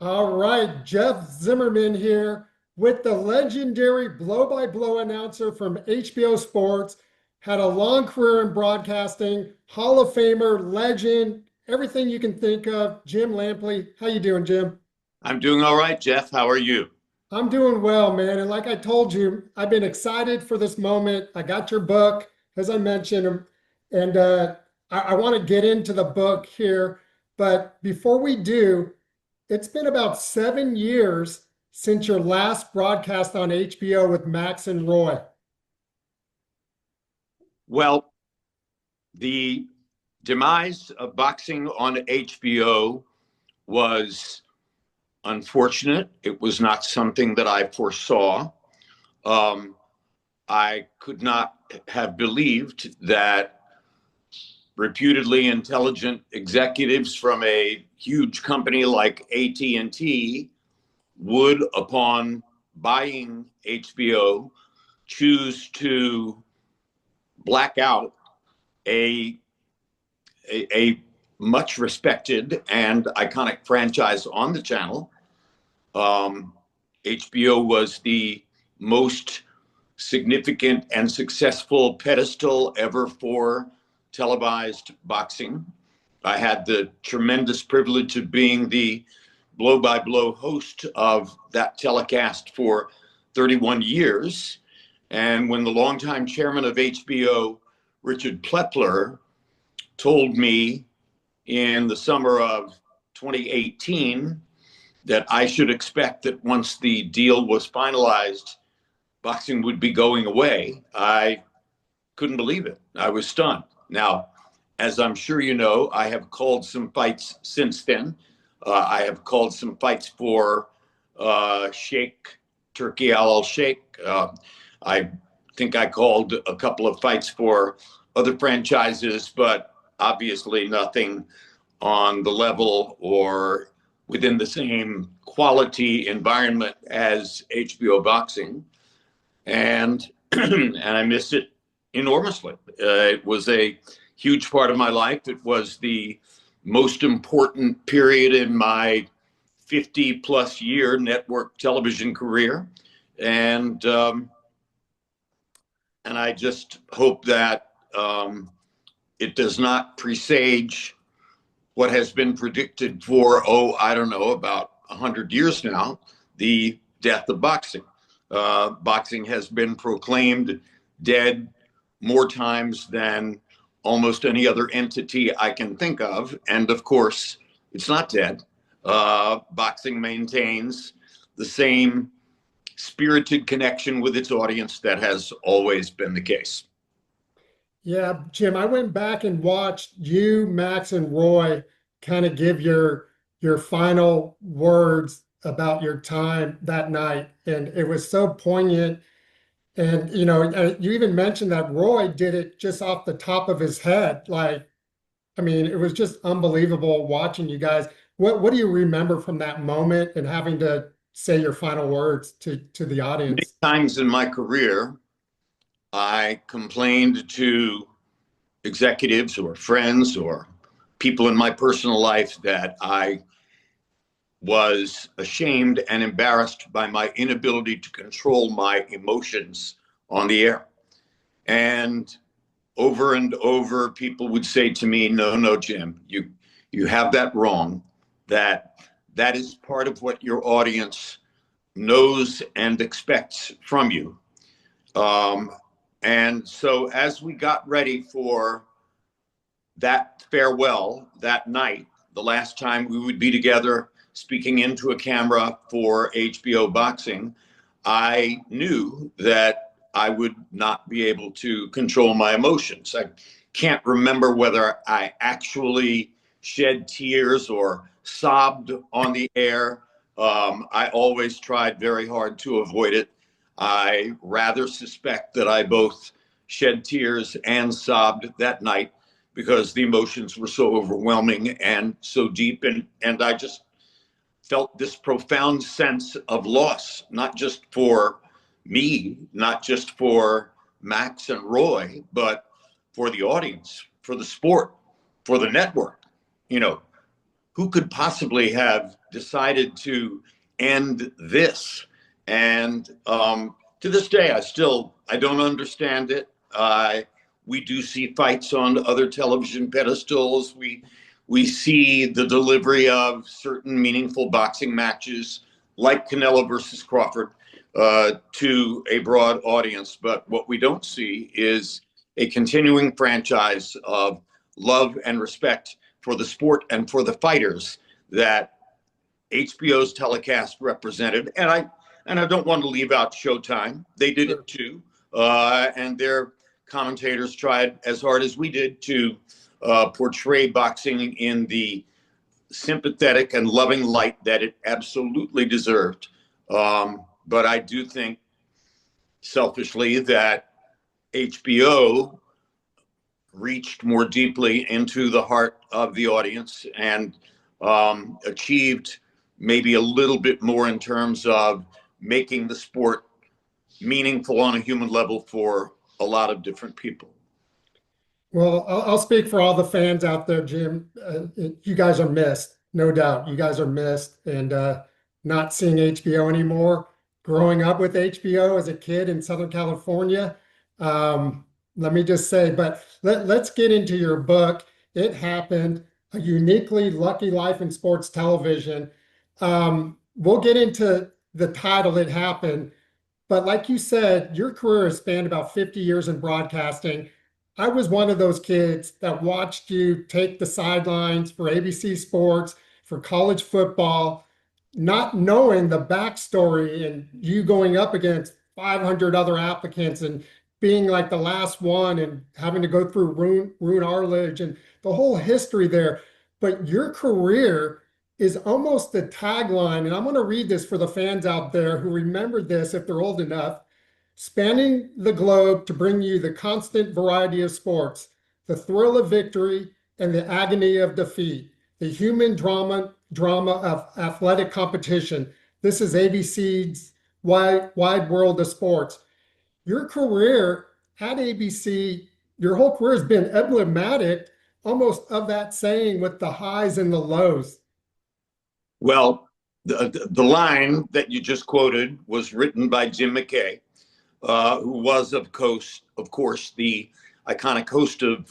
All right, Jeff Zimmerman here with the legendary blow-by-blow announcer from HBO Sports. Had a long career in broadcasting, Hall of Famer, legend, everything you can think of. Jim Lampley, how you doing, Jim? I'm doing all right, Jeff. How are you? I'm doing well, man. And like I told you, I've been excited for this moment. I got your book, as I mentioned, and I want to get into the book here. But before we do, it's been about 7 years since your last broadcast on HBO with Max and Roy. Well, the demise of boxing on HBO was unfortunate. It was not something that I foresaw. Um, I could not have believed that reputedly intelligent executives from a huge company like AT&T would, upon buying HBO, choose to black out a, a much respected and iconic franchise on the channel. HBO was the most significant and successful pedestal ever for televised boxing. I had the tremendous privilege of being the blow by blow host of that telecast for 31 years. And when the longtime chairman of HBO, Richard Plepler, told me in the summer of 2018 that I should expect that once the deal was finalized, boxing would be going away, I couldn't believe it. I was stunned. Now, as I'm sure you know, I have called some fights since then. I have called some fights for Sheikh Turkey Al Sheikh. I think I called a couple of fights for other franchises, but obviously nothing on the level or within the same quality environment as HBO Boxing. And and I miss it enormously. It was a huge part of my life. It was the most important period in my 50 plus year network television career. And and I just hope that it does not presage what has been predicted for, oh, I don't know, about 100 years now, the death of boxing. Boxing has been proclaimed dead more times than almost any other entity I can think of. And of course, it's not dead. Boxing maintains the same spirited connection with its audience that has always been the case. Yeah, Jim, I went back and watched you, Max, and Roy kind of give your final words about your time that night, and it was so poignant. And you even mentioned that Roy did it just off the top of his head. Like, I mean, it was just unbelievable watching you guys. What do you remember from that moment and having to say your final words to the Many audience? times in my career, I complained to executives or friends or people in my personal life that I was ashamed and embarrassed by my inability to control my emotions on the air. And over, people would say to me, "No, no, Jim, you have that wrong. That is part of what your audience knows and expects from you." Um, and so, as we got ready for that farewell that night, the last time we would be together speaking into a camera for HBO Boxing, I knew that I would not be able to control my emotions. I can't remember whether I actually shed tears or sobbed on the air. I always tried very hard to avoid it. I rather suspect that I both shed tears and sobbed that night because the emotions were so overwhelming and so deep. And I just felt this profound sense of loss, not just for me, not just for Max and Roy, but for the audience, for the sport, for the network. You know, who could possibly have decided to end this? And to this day, I don't understand it. We do see fights on other television pedestals. We see the delivery of certain meaningful boxing matches like Canelo versus Crawford to a broad audience. But what we don't see is a continuing franchise of love and respect for the sport and for the fighters that HBO's telecast represented. And I don't want to leave out Showtime. They did it too. And their commentators tried as hard as we did to portray boxing in the sympathetic and loving light that it absolutely deserved. But I do think selfishly that HBO reached more deeply into the heart of the audience and achieved maybe a little bit more in terms of making the sport meaningful on a human level for a lot of different people. Well, I'll speak for all the fans out there, Jim. You guys are missed, no doubt. You guys are missed, and not seeing HBO anymore. Growing up with HBO as a kid in Southern California, let me just say, but let's get into your book. It Happened, A Uniquely Lucky Life in Sports Television. We'll get into the title, It Happened, but like you said, your career has spanned about 50 years in broadcasting. I was one of those kids that watched you take the sidelines for ABC Sports, for college football, not knowing the backstory and you going up against 500 other applicants and being like the last one and having to go through Roone Arledge and the whole history there. But your career is almost the tagline, and I'm going to read this for the fans out there who remember this if they're old enough. Spanning the globe to bring you the constant variety of sports, the thrill of victory and the agony of defeat, the human drama of athletic competition. This is ABC's wide world of sports. Your career at ABC, your whole career has been emblematic almost of that saying with the highs and the lows. Well, the line that you just quoted was written by Jim McKay, who was, of course, the iconic host of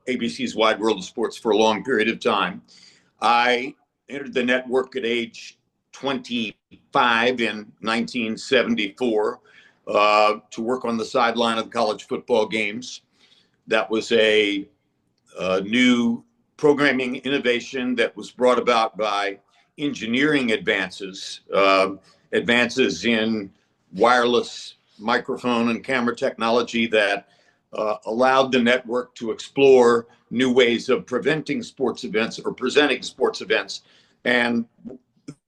ABC's Wide World of Sports for a long period of time. I entered the network at age 25 in 1974 to work on the sideline of the college football games. That was a new programming innovation that was brought about by engineering advances, advances in wireless microphone and camera technology that allowed the network to explore new ways of preventing sports events or presenting sports events. And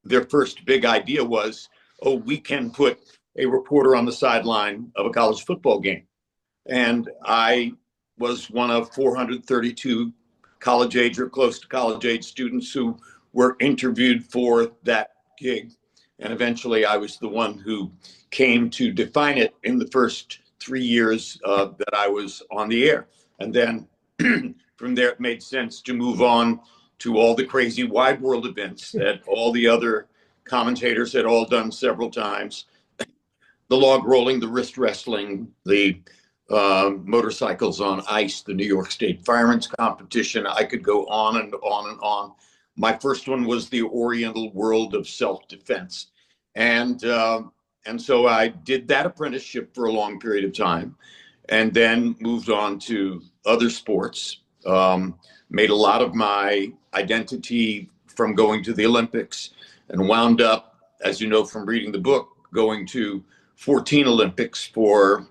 their first big idea was, oh, we can put a reporter on the sideline of a college football game. And I was one of 432 college age or close to college age students who were interviewed for that gig. And eventually I was the one who came to define it in the first 3 years that I was on the air. And then from there, it made sense to move on to all the crazy wide world events that all the other commentators had all done several times. The log rolling, the wrist wrestling, the motorcycles on ice, the New York State Firemen's Competition. I could go on and on and on. My first one was the Oriental World of Self-Defense. And so I did that apprenticeship for a long period of time and then moved on to other sports, made a lot of my identity from going to the Olympics and wound up, as you know from reading the book, going to 14 Olympics for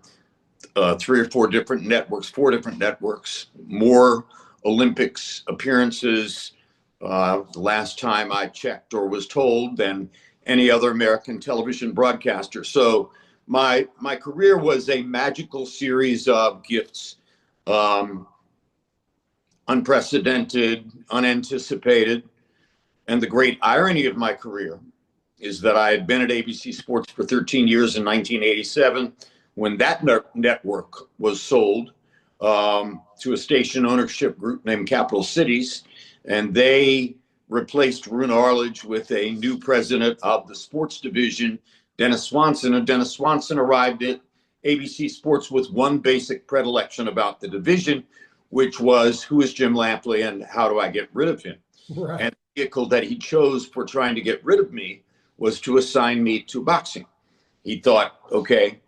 3 or 4 different networks, 4 different networks, more Olympics appearances the last time I checked or was told than any other American television broadcaster. So my career was a magical series of gifts, unprecedented, unanticipated. And the great irony of my career is that I had been at ABC Sports for 13 years in 1987 when that network was sold to a station ownership group named Capital Cities. And they replaced Runa Arledge with a new president of the sports division, Dennis Swanson. And Dennis Swanson arrived at ABC Sports with one basic predilection about the division, which was, who is Jim Lampley and how do I get rid of him? Right. And the vehicle that he chose for trying to get rid of me was to assign me to boxing. He thought, okay,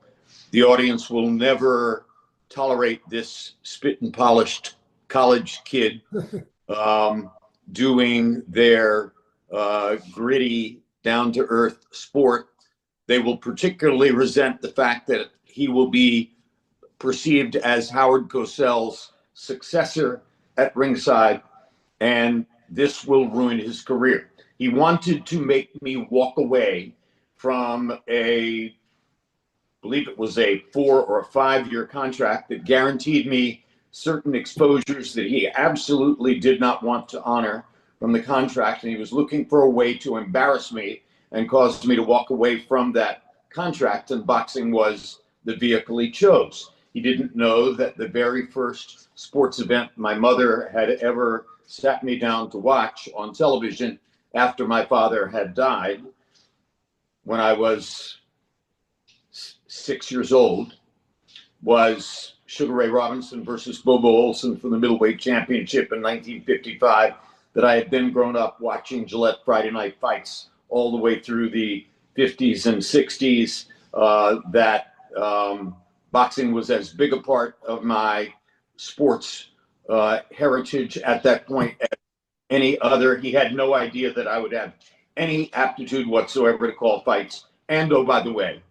the audience will never tolerate this spit and polished college kid doing their gritty, down-to-earth sport. They will particularly resent the fact that he will be perceived as Howard Cosell's successor at ringside, and this will ruin his career. He wanted to make me walk away from I believe it was a 4 or 5 year contract that guaranteed me certain exposures that he absolutely did not want to honor from the contract. And he was looking for a way to embarrass me and cause me to walk away from that contract. And boxing was the vehicle he chose. He didn't know that the very first sports event my mother had ever sat me down to watch on television after my father had died, when I was 6 years old, was Sugar Ray Robinson versus Bobo Olson for the middleweight championship in 1955, that I had then grown up watching Gillette Friday night fights all the way through the 50s and 60s, that boxing was as big a part of my sports heritage at that point as any other. He had no idea that I would have any aptitude whatsoever to call fights. And oh, by the way,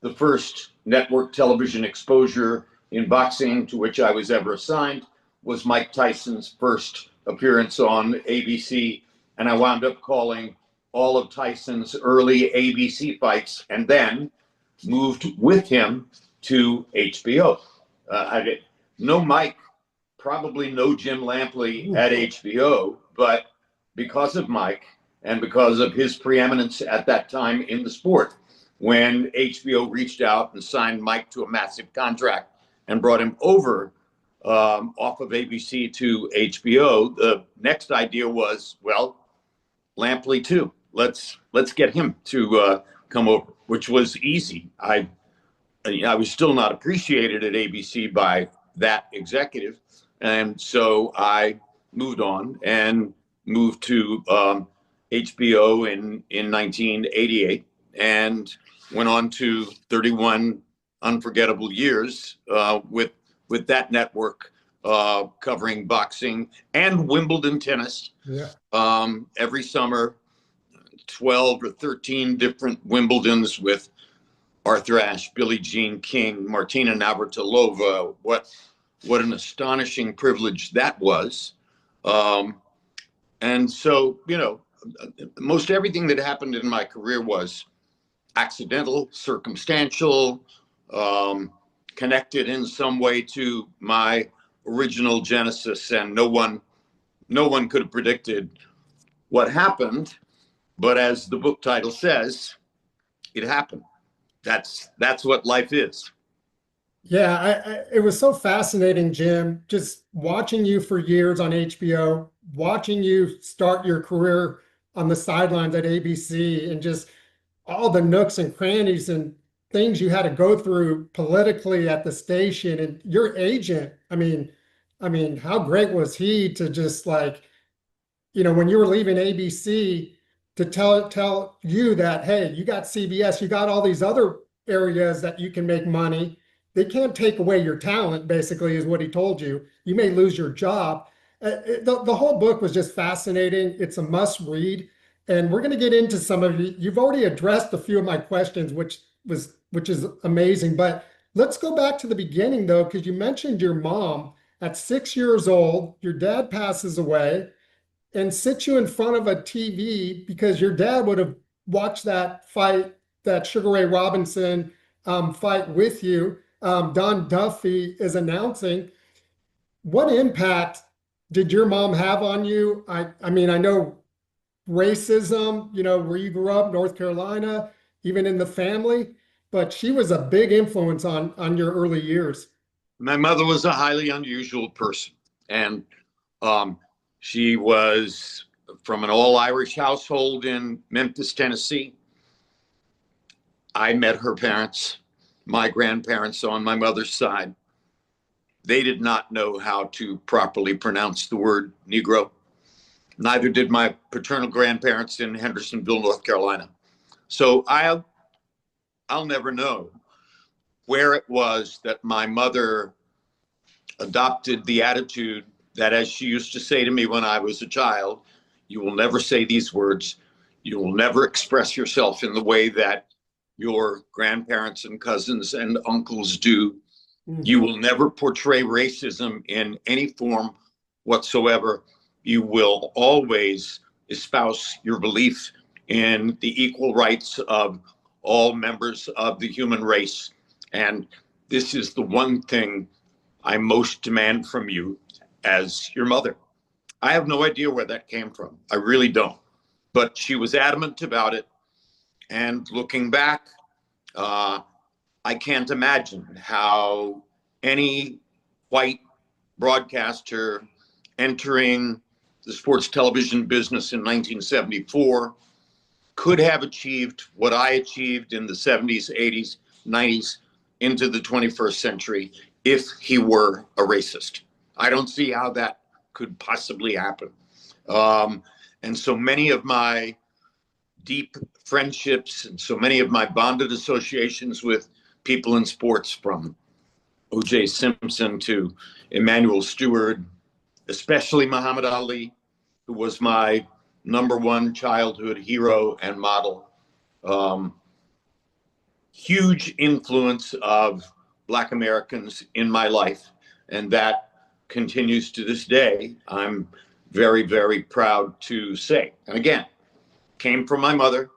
the first network television exposure in boxing to which I was ever assigned was Mike Tyson's first appearance on ABC. And I wound up calling all of Tyson's early ABC fights and then moved with him to HBO. I did no Mike, probably no Jim Lampley at HBO, but because of Mike and because of his preeminence at that time in the sport, when HBO reached out and signed Mike to a massive contract and brought him over off of ABC to HBO, the next idea was, well, Lampley too. Let's get him to come over, which was easy. I was still not appreciated at ABC by that executive, and so I moved on and moved to HBO in 1988, and went on to 31 unforgettable years with that network, covering boxing and Wimbledon tennis. Yeah. Every summer, 12 or 13 different Wimbledons with Arthur Ashe, Billie Jean King, Martina Navratilova. What an astonishing privilege that was. And so, most everything that happened in my career was accidental, circumstantial, connected in some way to my original genesis, and no one could have predicted what happened. But as the book title says, it happened. That's what life is. Yeah, it was so fascinating, Jim, just watching you for years on HBO, watching you start your career on the sidelines at ABC, and just all the nooks and crannies and things you had to go through politically at the station. And your agent, I mean, how great was he to just like, when you were leaving ABC, to tell you that, hey, you got CBS, you got all these other areas that you can make money. They can't take away your talent, basically, is what he told you. You may lose your job. The whole book was just fascinating. It's a must read. And we're going to get into some of you. You've already addressed a few of my questions, which is amazing. But let's go back to the beginning, though, because you mentioned your mom at 6 years old. Your dad passes away and sits you in front of a TV because your dad would have watched that fight, that Sugar Ray Robinson fight with you. Don Duffy is announcing. What impact did your mom have on you? I mean, I know racism, where you grew up, North Carolina, even in the family, but she was a big influence on your early years. My mother was a highly unusual person, and she was from an all-Irish household in Memphis, Tennessee. I met her parents, my grandparents on my mother's side. They did not know how to properly pronounce the word Negro. Neither did my paternal grandparents in Hendersonville, North Carolina. So I'll never know where it was that my mother adopted the attitude that, as she used to say to me when I was a child, you will never say these words. You will never express yourself in the way that your grandparents and cousins and uncles do. You will never portray racism in any form whatsoever. You will always espouse your belief in the equal rights of all members of the human race. And this is the one thing I most demand from you as your mother. I have no idea where that came from. I really don't. But she was adamant about it. And looking back, I can't imagine how any white broadcaster entering the sports television business in 1974 could have achieved what I achieved in the 70s, 80s, 90s, into the 21st century if he were a racist. I don't see how that could possibly happen. And so many of my deep friendships and so many of my bonded associations with people in sports, from O.J. Simpson to Emmanuel Stewart, especially Muhammad Ali, who was my number one childhood hero and model. Huge influence of Black Americans in my life, and that continues to this day. I'm very, very proud to say. And again, came from my mother.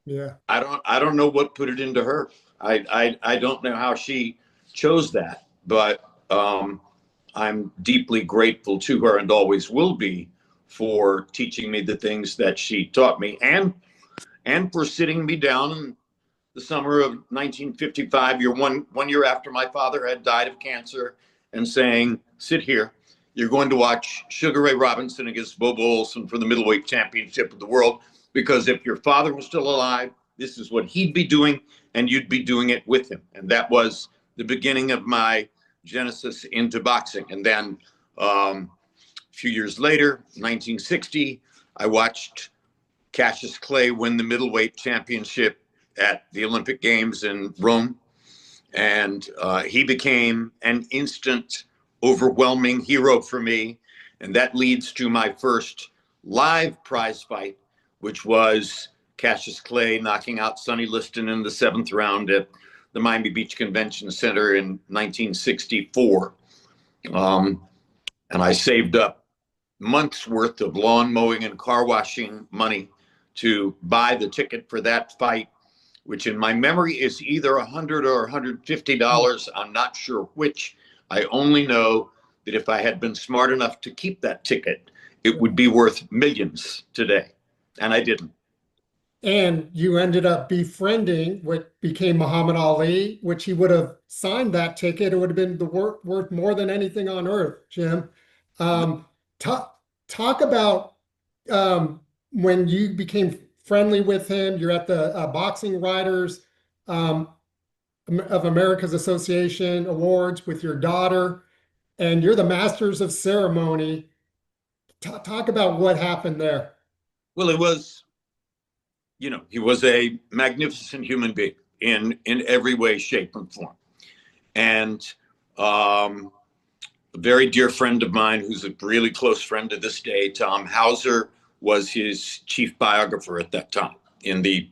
Yeah. I don't know what put it into her. I don't know how she chose that, but I'm deeply grateful to her and always will be for teaching me the things that she taught me, and for sitting me down in the summer of 1955, one year after my father had died of cancer, and saying, sit here, you're going to watch Sugar Ray Robinson against Bobo Olson for the middleweight championship of the world, because if your father was still alive, this is what he'd be doing, and you'd be doing it with him. And that was the beginning of my genesis into boxing. And then a few years later, 1960, I watched Cassius Clay win the middleweight championship at the Olympic Games in Rome. And he became an instant, overwhelming hero for me. And that leads to my first live prize fight, which was Cassius Clay knocking out Sonny Liston in the 7th round at the Miami Beach Convention Center in 1964. And I saved up months worth of lawn mowing and car washing money to buy the ticket for that fight, which in my memory is either $100 or $150. I'm not sure which. I only know that if I had been smart enough to keep that ticket, it would be worth millions today. And I didn't. And you ended up befriending what became Muhammad Ali, which he would have signed that ticket. It would have been worth more than anything on earth, Jim. Talk about when you became friendly with him. You're at the Boxing Writers of America's Association Awards with your daughter, and you're the Masters of Ceremony. Talk about what happened there. Well, it was, he was a magnificent human being in every way, shape, and form. And a very dear friend of mine, who's a really close friend to this day, Tom Hauser, was his chief biographer at that time in the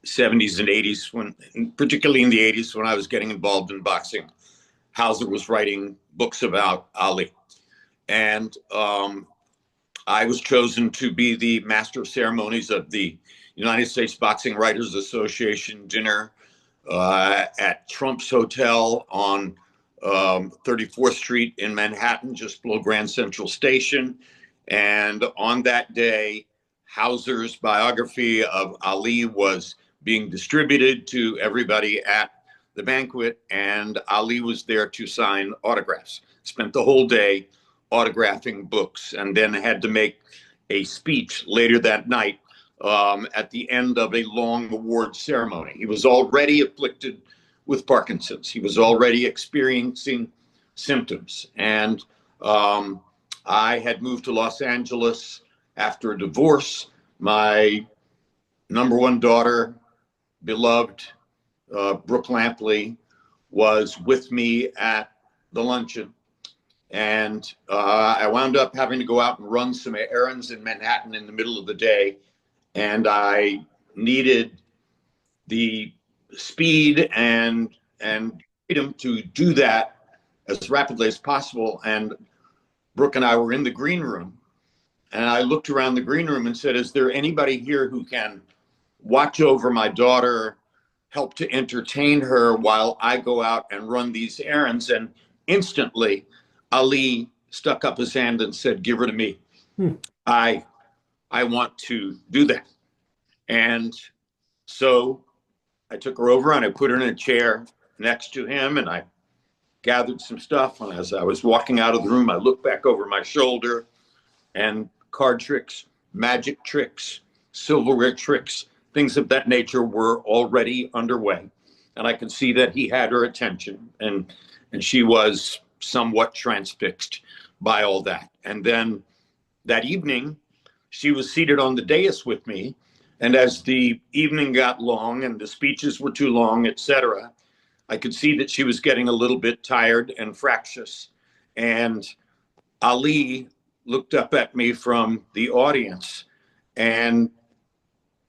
70s and 80s, particularly in the 80s, when I was getting involved in boxing. Hauser was writing books about Ali. And I was chosen to be the master of ceremonies of the United States Boxing Writers Association dinner at Trump's Hotel on 34th Street in Manhattan, just below Grand Central Station. And on that day, Hauser's biography of Ali was being distributed to everybody at the banquet, and Ali was there to sign autographs. Spent the whole day autographing books, and then had to make a speech later that night at the end of a long award ceremony. He was already afflicted with Parkinson's. He was already experiencing symptoms. And I had moved to Los Angeles after a divorce. My number one daughter, beloved Brooke Lampley, was with me at the luncheon. And I wound up having to go out and run some errands in Manhattan in the middle of the day. And I needed the speed and freedom to do that as rapidly as possible. And Brooke and I were in the green room. And I looked around the green room and said, is there anybody here who can watch over my daughter, help to entertain her while I go out and run these errands? And instantly, Ali stuck up his hand and said, give her to me. I want to do that. And so I took her over and I put her in a chair next to him, and I gathered some stuff. And as I was walking out of the room, I looked back over my shoulder, and card tricks, magic tricks, silverware tricks, things of that nature were already underway. And I could see that he had her attention, and she was somewhat transfixed by all that. And then that evening, she was seated on the dais with me. And as the evening got long and the speeches were too long, etc., I could see that she was getting a little bit tired and fractious. And Ali looked up at me from the audience and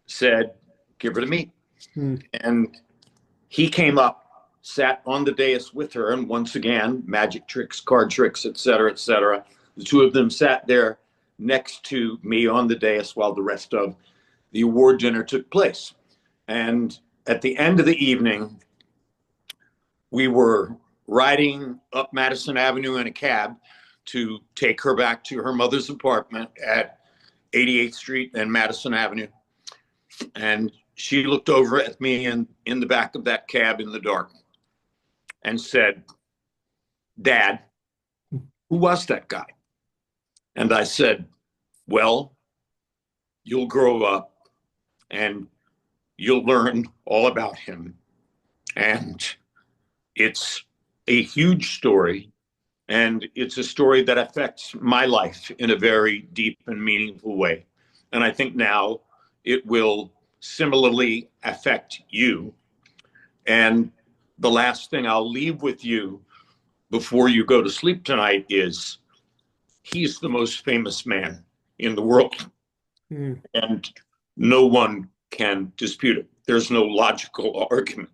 said, give her to me. And he came up, sat on the dais with her, and once again, magic tricks, card tricks, etc., etc. The two of them sat there next to me on the dais while the rest of the award dinner took place. And at the end of the evening, we were riding up Madison Avenue in a cab to take her back to her mother's apartment at 88th Street and Madison Avenue. And she looked over at me in the back of that cab in the dark and said, Dad, who was that guy? And I said, well, you'll grow up and you'll learn all about him. And it's a huge story. And it's a story that affects my life in a very deep and meaningful way. And I think now it will similarly affect you. And the last thing I'll leave with you before you go to sleep tonight is he's the most famous man in the world. And no one can dispute it. There's no logical argument.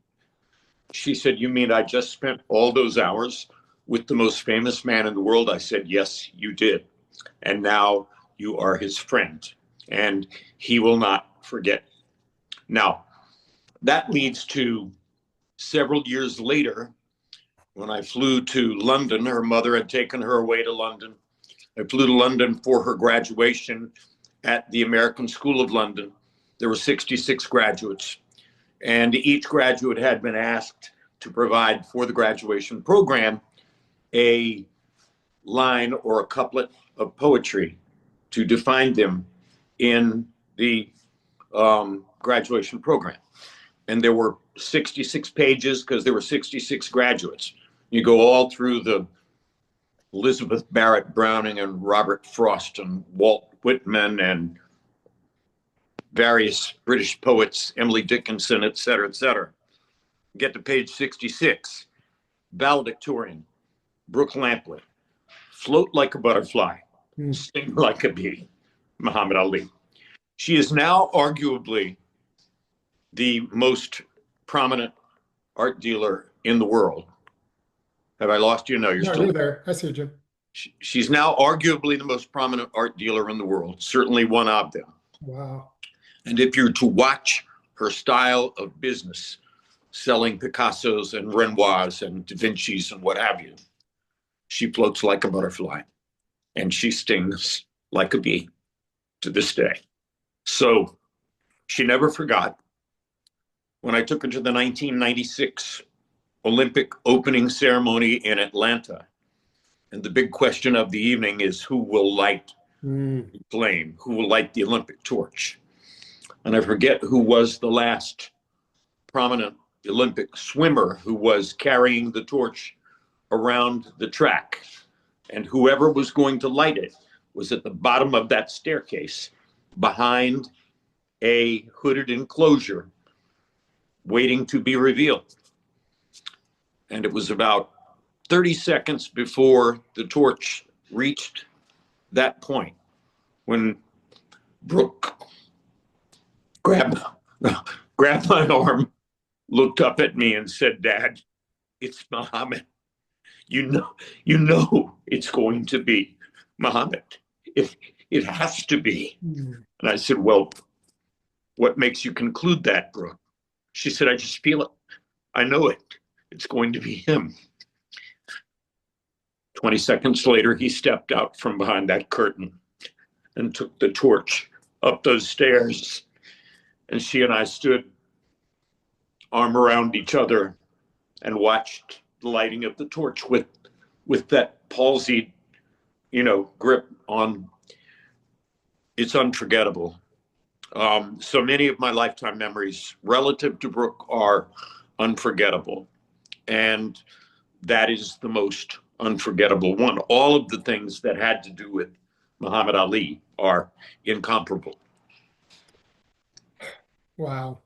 She said, you mean I just spent all those hours with the most famous man in the world? I said, yes, you did. And now you are his friend, and he will not forget. Now, that leads to several years later, when I flew to London. Her mother had taken her away to London. I flew to London for her graduation at the American School of London. There were 66 graduates, and each graduate had been asked to provide for the graduation program a line or a couplet of poetry to define them in the graduation program. And there were 66 pages because there were 66 graduates. You go all through the Elizabeth Barrett Browning and Robert Frost and Walt Whitman and various British poets, Emily Dickinson, et cetera, et cetera. Get to page 66, valedictorian, Brooke Lampley, float like a butterfly, sting like a bee, Muhammad Ali. She is now arguably the most prominent art dealer in the world. Have I lost you? No, you're still there. I see you, Jim. She's now arguably the most prominent art dealer in the world, certainly one of them. Wow. And if you're to watch her style of business, selling Picassos and Renoirs and Da Vinci's and what have you, she floats like a butterfly and she stings like a bee to this day. So she never forgot. When I took her to the 1996 Olympic opening ceremony in Atlanta, and the big question of the evening is who will light Mm. flame who will light the Olympic torch. And I forget who was the last prominent Olympic swimmer who was carrying the torch around the track. And whoever was going to light it was at the bottom of that staircase behind a hooded enclosure waiting to be revealed. And it was about 30 seconds before the torch reached that point when Brooke grabbed, grabbed my arm, looked up at me and said, "Dad, it's Muhammad. You know it's going to be Muhammad. It has to be." Mm. And I said, "Well, what makes you conclude that, Brooke?" She said, "I just feel it. I know it. It's going to be him." 20 seconds later, he stepped out from behind that curtain and took the torch up those stairs. And she and I stood arm around each other and watched the lighting of the torch with that palsied, grip on. It's unforgettable. So many of my lifetime memories relative to Brooke are unforgettable. And that is the most unforgettable one. All of the things that had to do with Muhammad Ali are incomparable. Wow.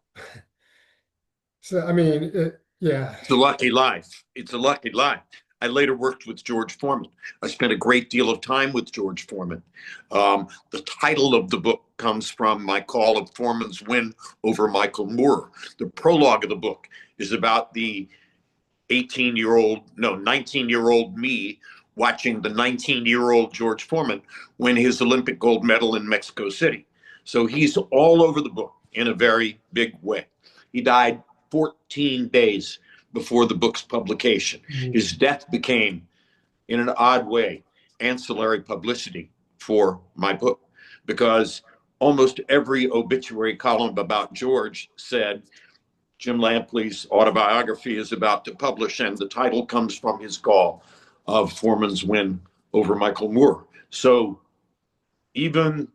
So, I mean, yeah. It's a lucky life. It's a lucky life. I later worked with George Foreman. I spent a great deal of time with George Foreman. The title of the book comes from my call of Foreman's win over Michael Moore. The prologue of the book is about the 19-year-old me watching the 19-year-old George Foreman win his Olympic gold medal in Mexico City. So he's all over the book in a very big way. He died 14 days before the book's publication. Mm. His death became, in an odd way, ancillary publicity for my book, because almost every obituary column about George said Jim Lampley's autobiography is about to publish, and the title comes from his call of Foreman's win over Michael Moore. So even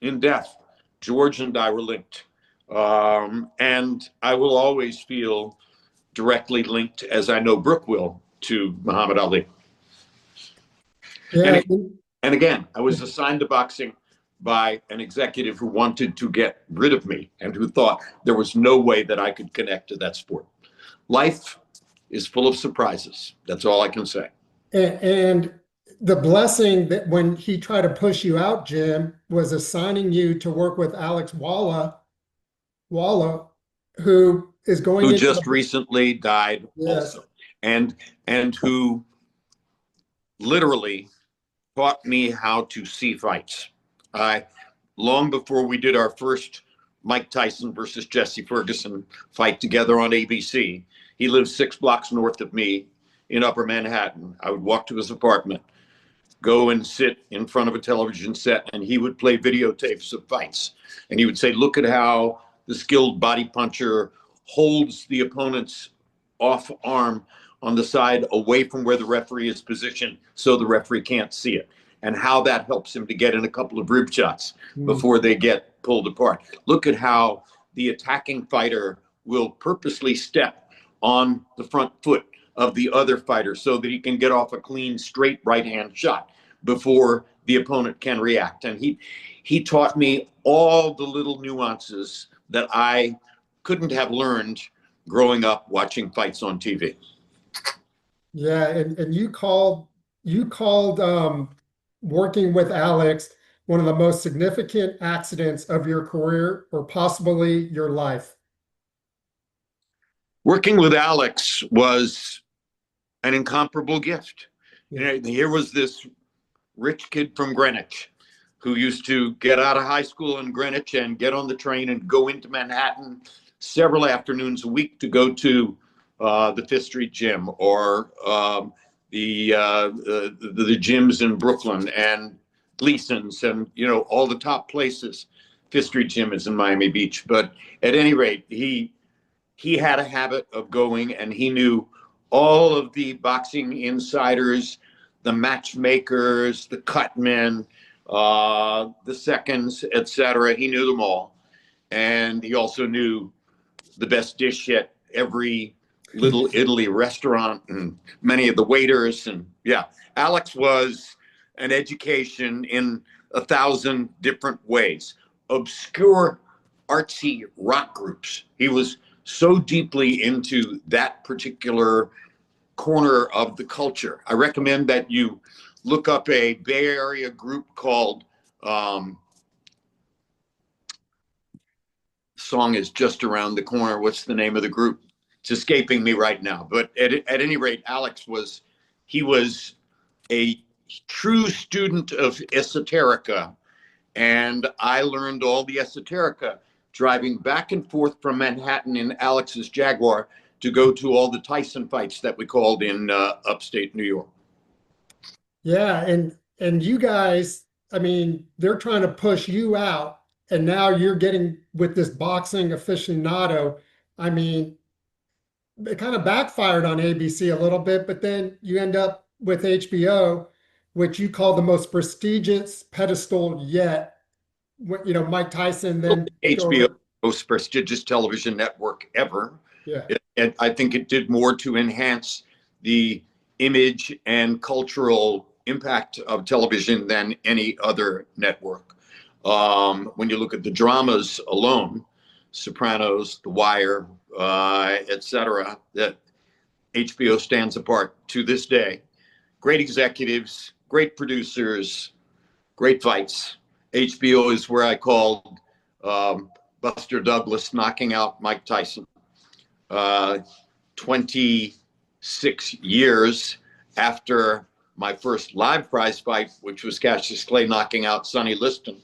in death, George and I were linked. And I will always feel directly linked, as I know Brooke will, to Muhammad Ali. Yeah. And, and again, I was assigned to boxing by an executive who wanted to get rid of me and who thought there was no way that I could connect to that sport. Life is full of surprises. That's all I can say. And the blessing that when he tried to push you out, Jim, was assigning you to work with Alex Walla, who is going Who into just recently died yes. also, and who literally taught me how to see fights. Long before we did our first Mike Tyson versus Jesse Ferguson fight together on ABC, he lived 6 blocks north of me in Upper Manhattan. I would walk to his apartment, go and sit in front of a television set, and he would play videotapes of fights. And he would say, "Look at how the skilled body puncher holds the opponent's off arm on the side away from where the referee is positioned so the referee can't see it, and how that helps him to get in a couple of rib shots before they get pulled apart. Look at how the attacking fighter will purposely step on the front foot of the other fighter so that he can get off a clean, straight right-hand shot before the opponent can react." And he taught me all the little nuances that I couldn't have learned growing up watching fights on TV. Yeah, and you called working with Alex one of the most significant accidents of your career or possibly your life. Working with Alex was an incomparable gift. Yeah. Here was this rich kid from Greenwich who used to get out of high school in Greenwich and get on the train and go into Manhattan several afternoons a week to go to the Fifth Street Gym or the gyms in Brooklyn and Gleason's and all the top places. Fifth Street Gym is in Miami Beach, but at any rate, he had a habit of going, and he knew all of the boxing insiders, the matchmakers, the cut men, the seconds, etc. He knew them all. And he also knew the best dish at every Little Italy restaurant and many of the waiters. And yeah, Alex was an education in 1,000 different ways. Obscure, artsy rock groups. He was so deeply into that particular corner of the culture. I recommend that you look up a Bay Area group called song is just around the corner. What's the name of the group? It's escaping me right now. But at any rate, Alex was, he was a true student of esoterica. And I learned all the esoterica driving back and forth from Manhattan in Alex's Jaguar to go to all the Tyson fights that we called in upstate New York. Yeah, and you guys, I mean, they're trying to push you out, and now you're getting with this boxing aficionado. I mean, it kind of backfired on ABC a little bit, but then you end up with HBO, which you call the most prestigious pedestal yet. You know, Mike Tyson then go HBO, over. most prestigious television network ever. Yeah, I think it did more to enhance the image and cultural impact of television than any other network. When you look at the dramas alone, Sopranos, The Wire, etc., that HBO stands apart to this day. Great executives, great producers, great fights. HBO is where I called Buster Douglas knocking out Mike Tyson. 26 years after my first live prize fight, which was Cassius Clay knocking out Sonny Liston,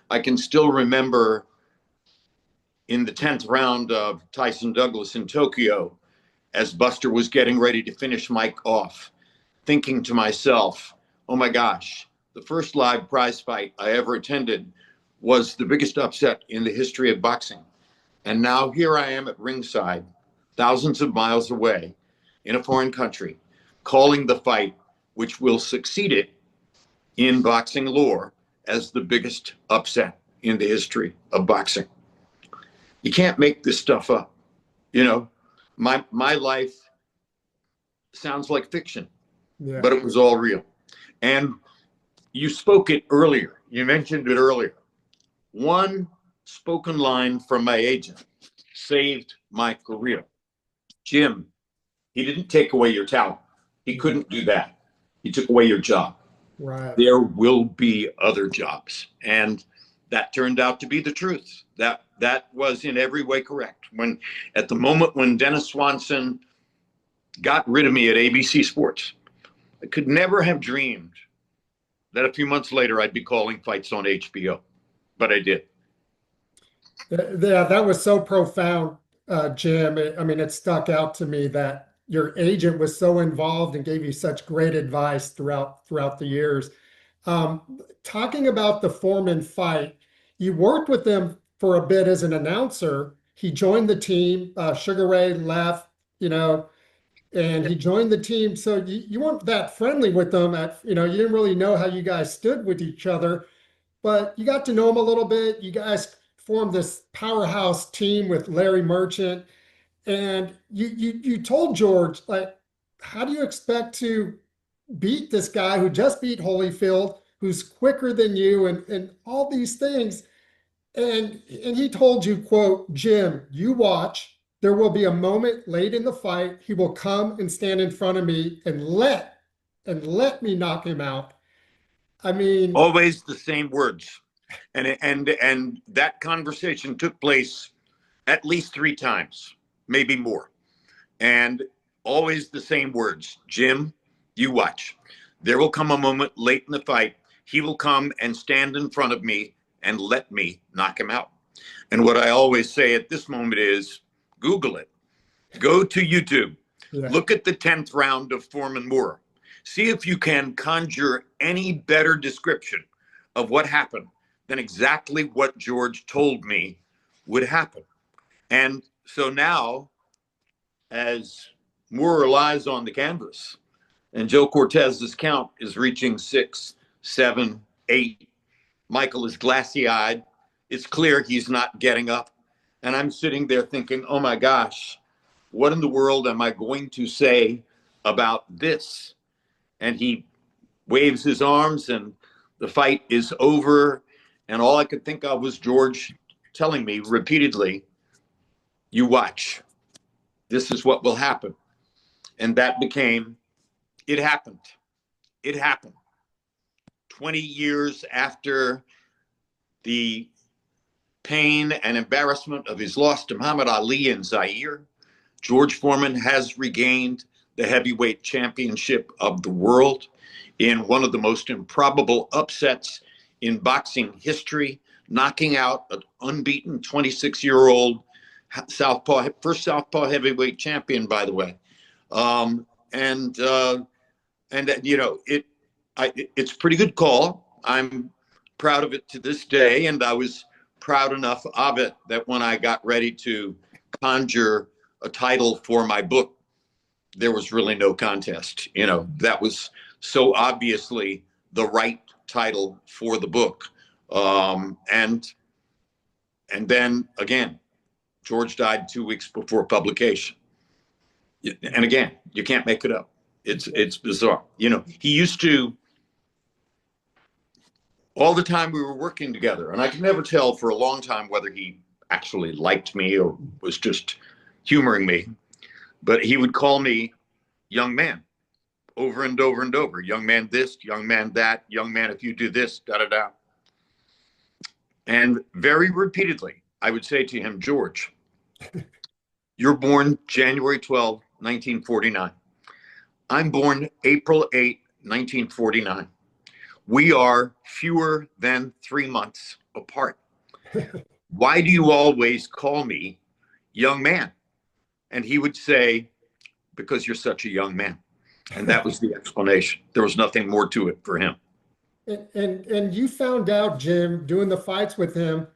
I can still remember in the 10th round of Tyson Douglas in Tokyo, as Buster was getting ready to finish Mike off, thinking to myself, oh my gosh, the first live prize fight I ever attended was the biggest upset in the history of boxing. And now here I am at ringside, thousands of miles away in a foreign country, calling the fight which will succeed it in boxing lore as the biggest upset in the history of boxing. You can't make this stuff up. You know, my life sounds like fiction, yeah, but it was all real. And you spoke it earlier. You mentioned it earlier. One spoken line from my agent saved my career. Jim, he didn't take away your talent. He couldn't do that. He took away your job. right. There will be other jobs. And that turned out to be the truth. That was in every way correct. When at the moment when Dennis Swanson got rid of me at ABC Sports, I could never have dreamed that a few months later I'd be calling fights on HBO. But I did. Yeah, that was so profound, Jim. I mean, it stuck out to me that your agent was so involved and gave you such great advice throughout the years. Talking about the Foreman fight, you worked with him for a bit as an announcer. He joined the team. Sugar Ray left, you know, and he joined the team. So you weren't that friendly with them. You didn't really know how you guys stood with each other, but you got to know him a little bit. You guys formed this powerhouse team with Larry Merchant, and you told George, like, how do you expect to beat this guy who just beat Holyfield, who's quicker than you, and all these things? And he told you, quote, Jim, you watch. There will be a moment late in the fight. He will come and stand in front of me and let me knock him out. I mean, Always the same words. And that conversation took place at least 3 times, maybe more. And always the same words. Jim, you watch. There will come a moment late in the fight. He will come and stand in front of me and let me knock him out. And what I always say at this moment is Google it. Go to YouTube. yeah. Look at the 10th round of Foreman Moore. See if you can conjure any better description of what happened than exactly what George told me would happen. And so now, as Moore lies on the canvas and Joe Cortez's count is reaching 6, 7, 8, Michael is glassy-eyed. It's clear he's not getting up. And I'm sitting there thinking, oh my gosh, what in the world am I going to say about this? And he waves his arms and the fight is over. And all I could think of was George telling me repeatedly, you watch, this is what will happen. And that became, it happened. It happened. 20 years after the pain and embarrassment of his loss to Muhammad Ali in Zaire, George Foreman has regained the heavyweight championship of the world in one of the most improbable upsets in boxing history, knocking out an unbeaten 26-year-old southpaw, first southpaw heavyweight champion, by the way. And you know, it's a pretty good call. I'm proud of it to this day, and I was proud enough of it that when I got ready to conjure a title for my book, there was really no contest. You know, that was so obviously the right title for the book. And then again, George died 2 weeks before publication. And again, you can't make it up. It's bizarre. You know, he used to, all the time we were working together, and I could never tell for a long time whether he actually liked me or was just humoring me, but he would call me young man over and over and over. Young man this, young man that, young man if you do this, da-da-da. And very repeatedly, I would say to him, George, you're born January 12, 1949. I'm born April 8, 1949. We are fewer than 3 months apart. Why do you always call me young man? And he would say, because you're such a young man. And that was the explanation. There was nothing more to it for him. And you found out, Jim, doing the fights with him,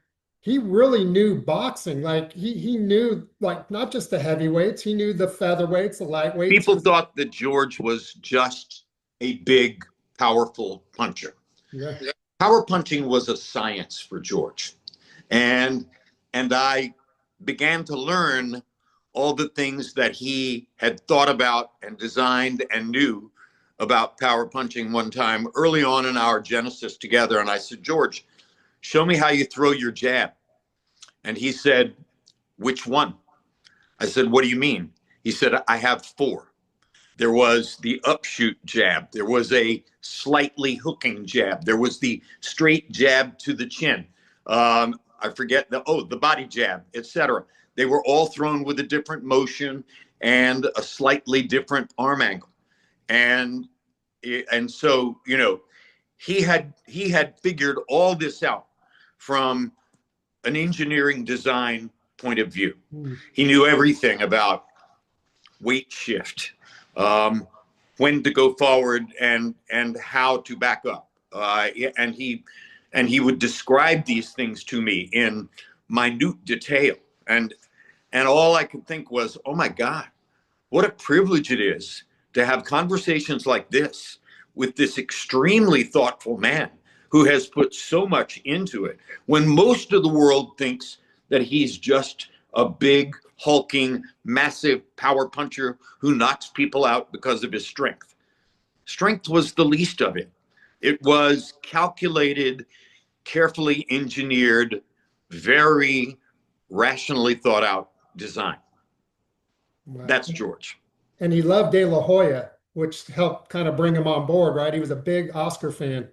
he really knew boxing. Like he knew, like, not just the heavyweights, he knew the featherweights, the lightweights. People thought that George was just a big, powerful puncher. Yeah. Power punching was a science for George. And I began to learn all the things that he had thought about and designed and knew about power punching one time early on in our genesis together. And I said, George, show me how you throw your jab. And he said, which one? I said, what do you mean? He said, I have 4. There was the upshoot jab. There was a slightly hooking jab. There was the straight jab to the chin. I forget the body jab, etc. They were all thrown with a different motion and a slightly different arm angle. And so, you know, he had figured all this out from an engineering design point of view. He knew everything about weight shift, when to go forward and how to back up. And he would describe these things to me in minute detail. And all I could think was, oh my God, what a privilege it is to have conversations like this with this extremely thoughtful man who has put so much into it, when most of the world thinks that he's just a big, hulking, massive power puncher who knocks people out because of his strength. Strength was the least of it. It was calculated, carefully engineered, very rationally thought out design. Wow. That's George. And he loved De La Hoya, which helped kind of bring him on board, right? He was a big Oscar fan.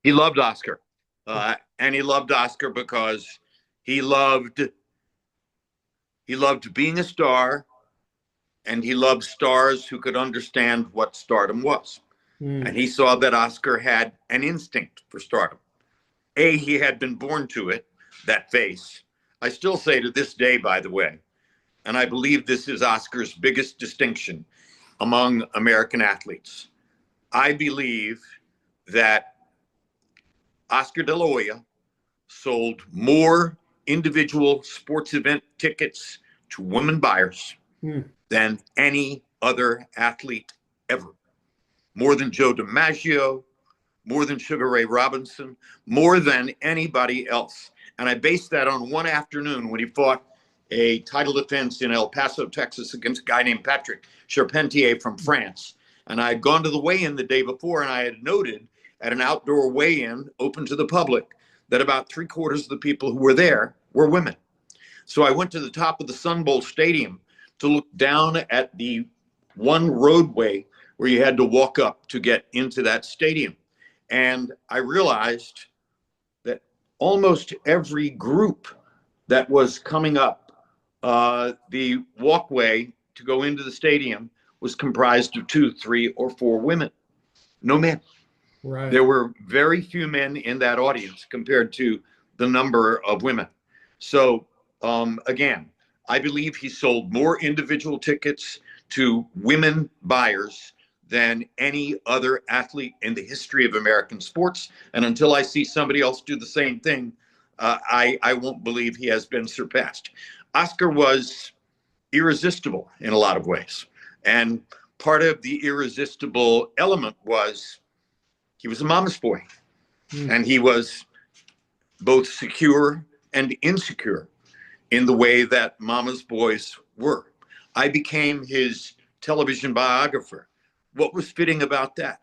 He loved Oscar. And he loved Oscar because he loved being a star, and he loved stars who could understand what stardom was. And he saw that Oscar had an instinct for stardom. He had been born to it, that face. I still say to this day, by the way, and I believe this is Oscar's biggest distinction among American athletes. I believe that Oscar De La Hoya sold more individual sports event tickets to women buyers than any other athlete ever. More than Joe DiMaggio, more than Sugar Ray Robinson, more than anybody else. And I based that on one afternoon when he fought a title defense in El Paso, Texas, against a guy named Patrick Charpentier from France. And I had gone to the weigh-in the day before, and I had noted at an outdoor weigh-in open to the public that about 3/4 of the people who were there were women. So I went to the top of the Sun Bowl Stadium to look down at the one roadway where you had to walk up to get into that stadium. And I realized that almost every group that was coming up the walkway to go into the stadium was comprised of 2, 3, or 4 women, no men. Right. There were very few men in that audience compared to the number of women. So again, I believe he sold more individual tickets to women buyers than any other athlete in the history of American sports. And until I see somebody else do the same thing, I won't believe he has been surpassed. Oscar was irresistible in a lot of ways. And part of the irresistible element was he was a mama's boy. And he was both secure and insecure in the way that mama's boys were. I became his television biographer. What was fitting about that?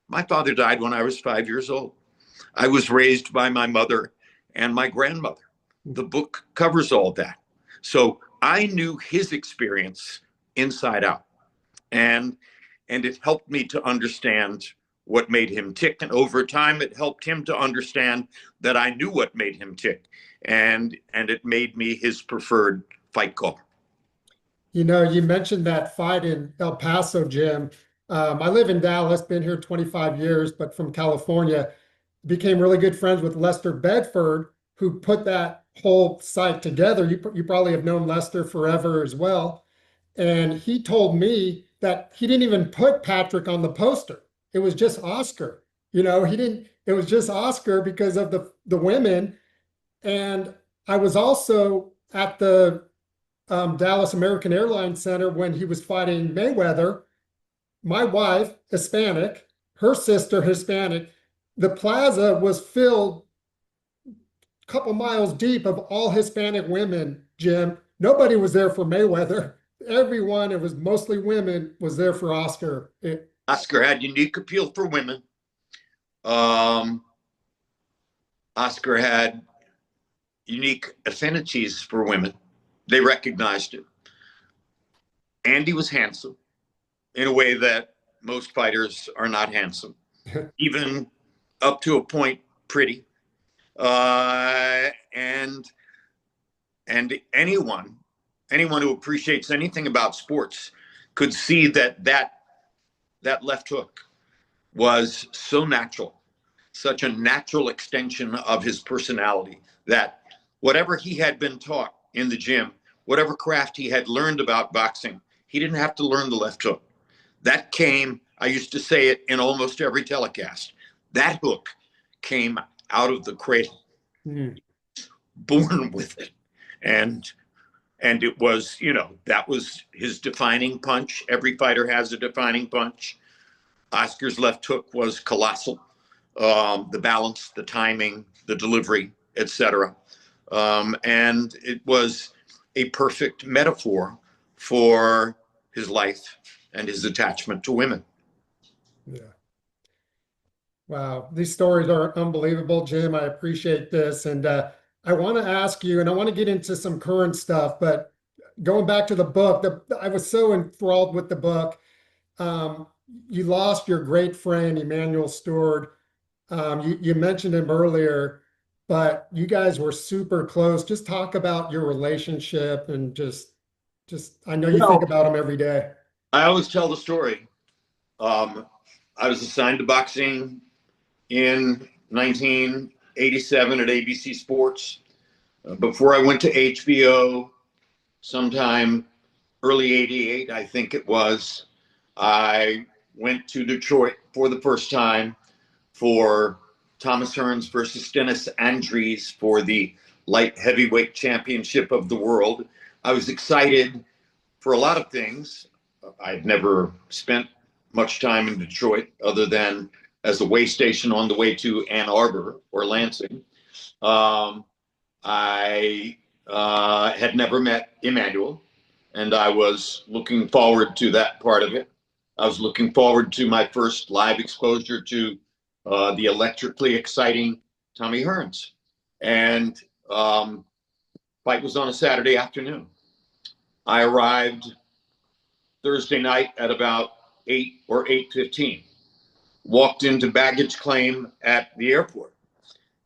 My father died when I was 5 years old. I was raised by my mother and my grandmother. The book covers all that. So I knew his experience inside out. And it helped me to understand what made him tick. And over time, it helped him to understand that I knew what made him tick. And it made me his preferred fight caller. You know, you mentioned that fight in El Paso, Jim. I live in Dallas, been here 25 years, but from California. Became really good friends with Lester Bedford, who put that whole site together. You probably have known Lester forever as well. And he told me that he didn't even put Patrick on the poster. It was just Oscar. You know, he didn't, it was just Oscar because of the women. And I was also at the Dallas American Airlines Center when he was fighting Mayweather. My wife, Hispanic, her sister, Hispanic. The plaza was filled a couple miles deep of all Hispanic women, Jim. Nobody was there for Mayweather. Everyone, it was mostly women, was there for Oscar. Oscar had unique appeal for women. Oscar had unique affinities for women. They recognized it. Andy was handsome in a way that most fighters are not handsome, even up to a point pretty. And anyone who appreciates anything about sports could see that left hook was so natural, such a natural extension of his personality, that whatever he had been taught in the gym, whatever craft he had learned about boxing, he didn't have to learn the left hook. That came, I used to say it in almost every telecast, that hook came out of the cradle, born with it. And it was, you know, that was his defining punch. Every fighter has a defining punch. Oscar's left hook was colossal. The balance, the timing, the delivery, etc. And it was a perfect metaphor for his life and his attachment to women. Yeah. Wow. These stories are unbelievable, Jim. I appreciate this. And I want to ask you, and I want to get into some current stuff, but going back to the book, I was so enthralled with the book. You lost your great friend, Emmanuel Stewart. You mentioned him earlier, but you guys were super close. Just talk about your relationship and just I know you think about him every day. I always tell the story. I was assigned to boxing in 1987 at ABC Sports. Before I went to HBO, sometime early 88, I think it was, I went to Detroit for the first time for Thomas Hearns versus Dennis Andries for the light heavyweight championship of the world. I was excited for a lot of things. I'd never spent much time in Detroit other than as a way station on the way to Ann Arbor or Lansing. I had never met Emmanuel, and I was looking forward to that part of it. I was looking forward to my first live exposure to the electrically exciting Tommy Hearns. And fight was on a Saturday afternoon. I arrived Thursday night at about 8 or 8:15. Walked into baggage claim at the airport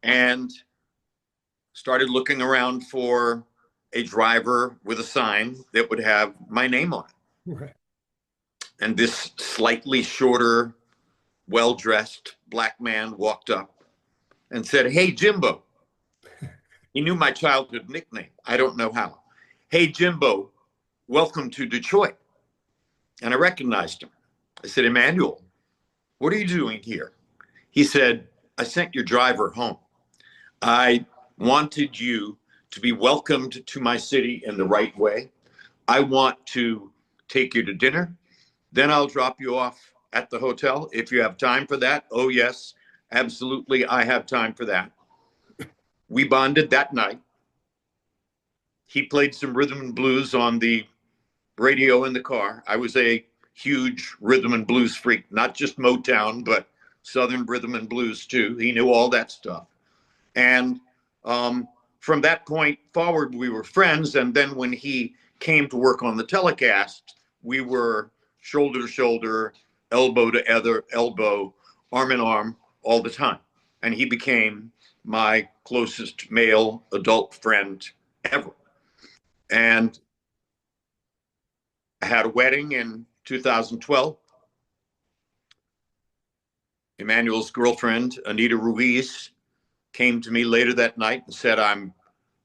and started looking around for a driver with a sign that would have my name on it. Right. And this slightly shorter, well-dressed black man walked up and said, "Hey, Jimbo." He knew my childhood nickname. I don't know how. "Hey, Jimbo, welcome to Detroit." And I recognized him. I said, "Emmanuel, what are you doing here?" He said, "I sent your driver home. I wanted you to be welcomed to my city in the right way. I want to take you to dinner. Then I'll drop you off at the hotel if you have time for that." Oh, yes, absolutely. I have time for that. We bonded that night. He played some rhythm and blues on the radio in the car. I was a huge rhythm and blues freak, not just Motown, but Southern rhythm and blues too. He knew all that stuff. And from that point forward, we were friends. And then when he came to work on the telecast, we were shoulder to shoulder, elbow to elbow, arm in arm all the time. And he became my closest male adult friend ever. And I had a wedding in 2012. Emmanuel's girlfriend, Anita Ruiz, came to me later that night and said, "I'm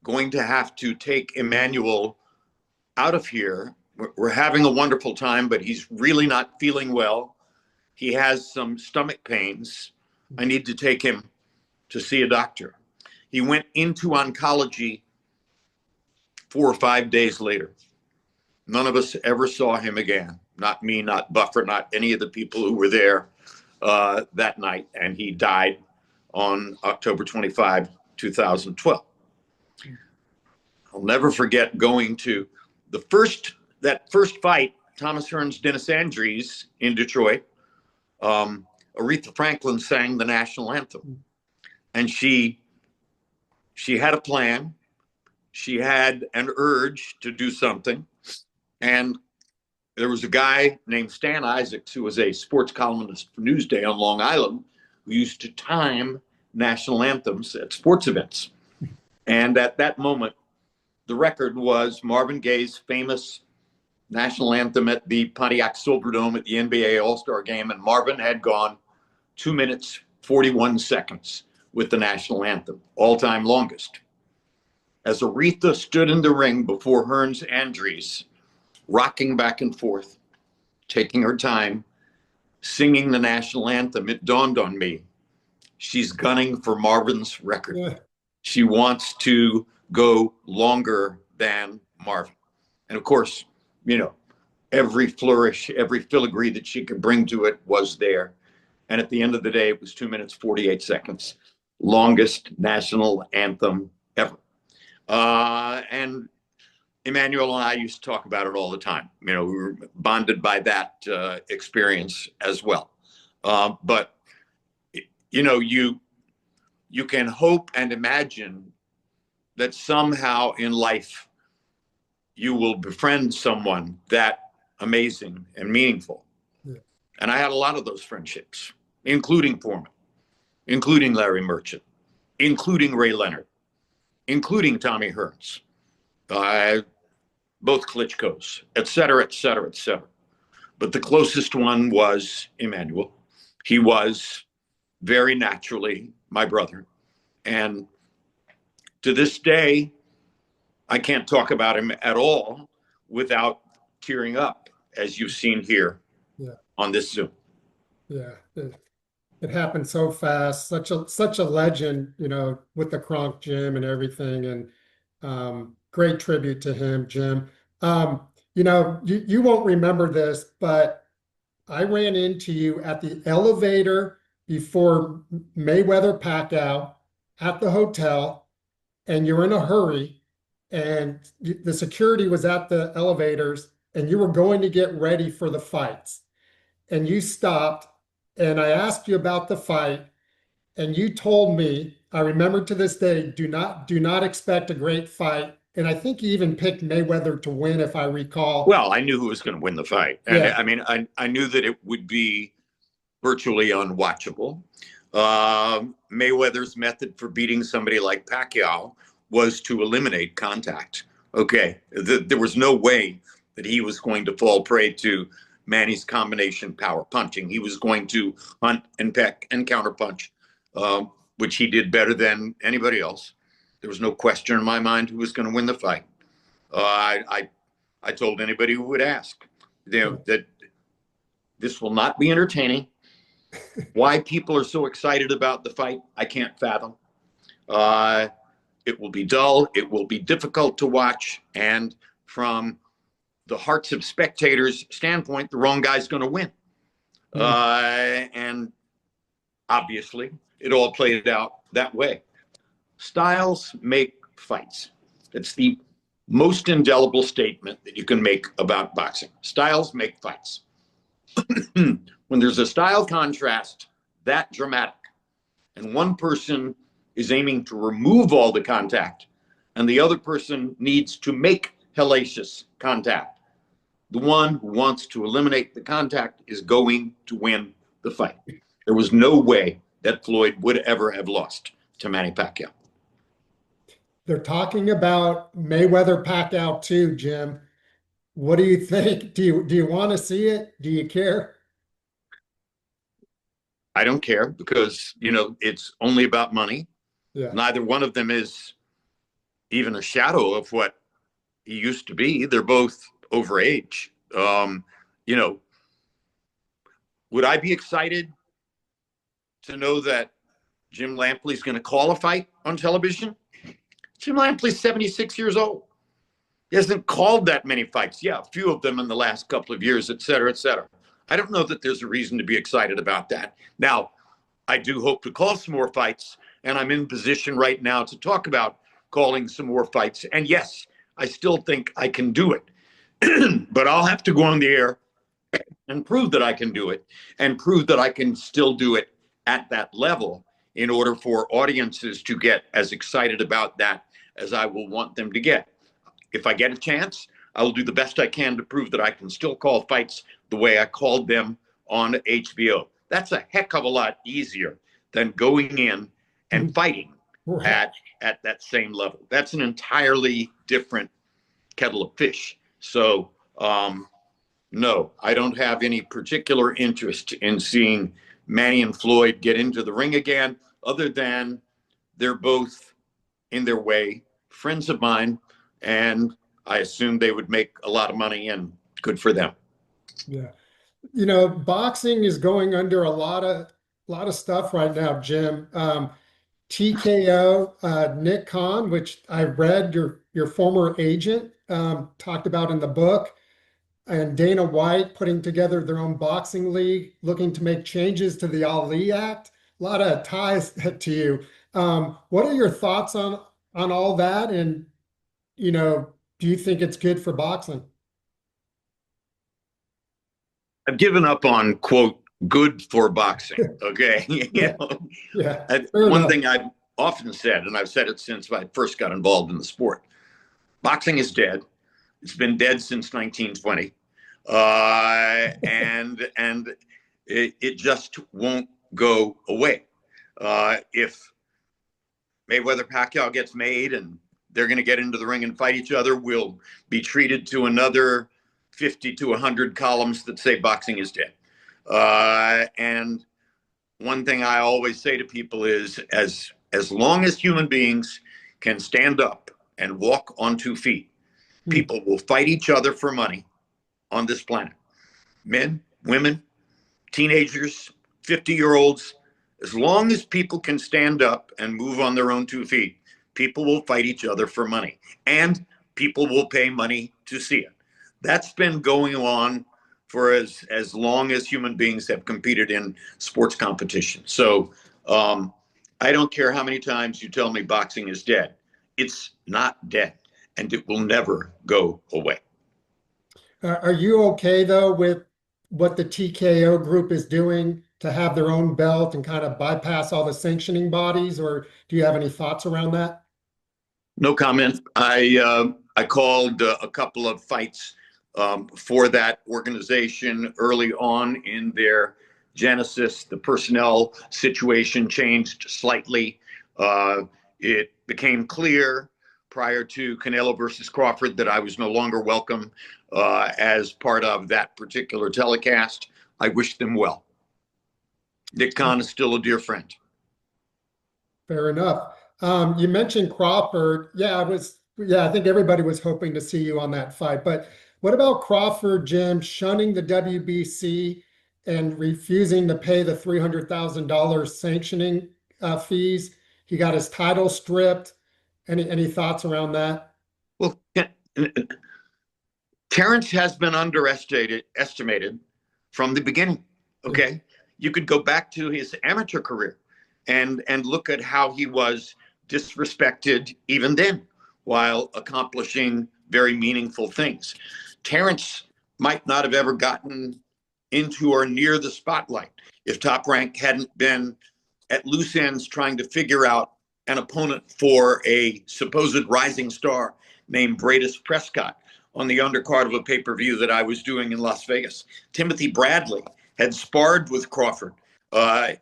going to have to take Emmanuel out of here. We're having a wonderful time, but he's really not feeling well. He has some stomach pains. I need to take him to see a doctor." He went into oncology 4 or 5 days later. None of us ever saw him again. Not me, not Buffer, not any of the people who were there that night. And he died on October 25, 2012. I'll never forget going to that first fight, Thomas Hearns, Dennis Andries in Detroit. Aretha Franklin sang the national anthem, and she had a plan. She had an urge to do something, and there was a guy named Stan Isaacs who was a sports columnist for Newsday on Long Island who used to time national anthems at sports events. And at that moment, the record was Marvin Gaye's famous national anthem at the Pontiac Silverdome at the NBA All-Star Game, and Marvin had gone 2 minutes, 41 seconds with the national anthem, all-time longest. As Aretha stood in the ring before Hearns Andries, rocking back and forth, taking her time, singing the national anthem, it dawned on me, she's gunning for Marvin's record. Yeah. She wants to go longer than Marvin. And of course, every flourish, every filigree that she could bring to it was there. And at the end of the day, it was 2 minutes, 48 seconds, longest national anthem ever. And Emmanuel and I used to talk about it all the time. We were bonded by that experience as well. But you can hope and imagine that somehow in life you will befriend someone that amazing and meaningful. Yeah. And I had a lot of those friendships, including Foreman, including Larry Merchant, including Ray Leonard, including Tommy Hearns, both Klitschko's, et cetera, et cetera, et cetera. But the closest one was Emmanuel. He was very naturally my brother. And to this day, I can't talk about him at all without tearing up, as you've seen here on this Zoom. Yeah, it happened so fast. Such a legend, with the Kronk gym and everything. And great tribute to him, Jim. You won't remember this, but I ran into you at the elevator before Mayweather Pacquiao at the hotel, and you're in a hurry, and the security was at the elevators, and you were going to get ready for the fights, and you stopped, and I asked you about the fight, and you told me, I remember to this day, do not expect a great fight. And I think you even picked Mayweather to win, if I recall. Well, I knew who was going to win the fight. And Yeah. I mean, I knew that it would be virtually unwatchable. Mayweather's method for beating somebody like Pacquiao was to eliminate contact. Okay. There was no way that he was going to fall prey to Manny's combination power punching. He was going to hunt and peck and counterpunch, which he did better than anybody else. There was no question in my mind who was going to win the fight. I told anybody who would ask, that this will not be entertaining. Why people are so excited about the fight, I can't fathom. It will be dull. It will be difficult to watch. And from the hearts of spectators' standpoint, the wrong guy's going to win. And obviously, it all played out that way. Styles make fights. It's the most indelible statement that you can make about boxing. Styles make fights. When there's a style contrast that dramatic, and one person is aiming to remove all the contact, and the other person needs to make hellacious contact, the one who wants to eliminate the contact is going to win the fight. There was no way that Floyd would ever have lost to Manny Pacquiao. They're talking about Mayweather Pacquiao too, Jim. What do you think? Do you want to see it? Do you care? I don't care because, it's only about money. Yeah. Neither one of them is even a shadow of what he used to be. They're both over age. Would I be excited to know that Jim Lampley is going to call a fight on television? Jim Lampley's 76 years old. He hasn't called that many fights. Yeah, a few of them in the last couple of years, et cetera, et cetera. I don't know that there's a reason to be excited about that. Now, I do hope to call some more fights, and I'm in position right now to talk about calling some more fights. And yes, I still think I can do it. But I'll have to go on the air and prove that I can do it, and prove that I can still do it at that level in order for audiences to get as excited about that as I will want them to get. If I get a chance, I will do the best I can to prove that I can still call fights the way I called them on HBO. That's a heck of a lot easier than going in and fighting Right. at that same level. That's an entirely different kettle of fish. So, no, I don't have any particular interest in seeing Manny and Floyd get into the ring again, other than they're both, in their way, friends of mine, and I assume they would make a lot of money, and good for them. Yeah. Boxing is going under a lot of stuff right now, Jim. TKO, Nick Khan, which I read your former agent talked about in the book, and Dana White putting together their own boxing league, looking to make changes to the Ali Act. A lot of ties to you. What are your thoughts on all that? And do you think it's good for boxing? I've given up on, quote, good for boxing. Okay. Yeah, yeah, fair One enough. thing I've often said, and I've said it since I first got involved in the sport, boxing is dead. It's been dead since 1920. And it just won't go away. If Mayweather Pacquiao gets made and they're going to get into the ring and fight each other, we'll be treated to another 50 to 100 columns that say boxing is dead. And one thing I always say to people is, as long as human beings can stand up and walk on 2 feet, Hmm. people will fight each other for money on this planet. Men, women, teenagers, 50-year-olds. As long as people can stand up and move on their own 2 feet, people will fight each other for money, and people will pay money to see it. That's been going on for as long as human beings have competed in sports competition. So I don't care how many times you tell me boxing is dead. It's not dead, and it will never go away. Are you okay though with what the TKO group is doing to have their own belt and kind of bypass all the sanctioning bodies, or do you have any thoughts around that? No comment. I called a couple of fights for that organization early on in their genesis. The personnel situation changed slightly. It became clear prior to Canelo versus Crawford that I was no longer welcome as part of that particular telecast. I wish them well. Nick Khan is still a dear friend. Fair enough. You mentioned Crawford. Yeah, I think everybody was hoping to see you on that fight. But what about Crawford, Jim, shunning the WBC and refusing to pay the $300,000 sanctioning fees? He got his title stripped. Any thoughts around that? Well, Terrence has been estimated from the beginning. Okay. You could go back to his amateur career and look at how he was disrespected even then while accomplishing very meaningful things. Terrence might not have ever gotten into or near the spotlight if Top Rank hadn't been at loose ends trying to figure out an opponent for a supposed rising star named Bradis Prescott on the undercard of a pay-per-view that I was doing in Las Vegas. Timothy Bradley had sparred with Crawford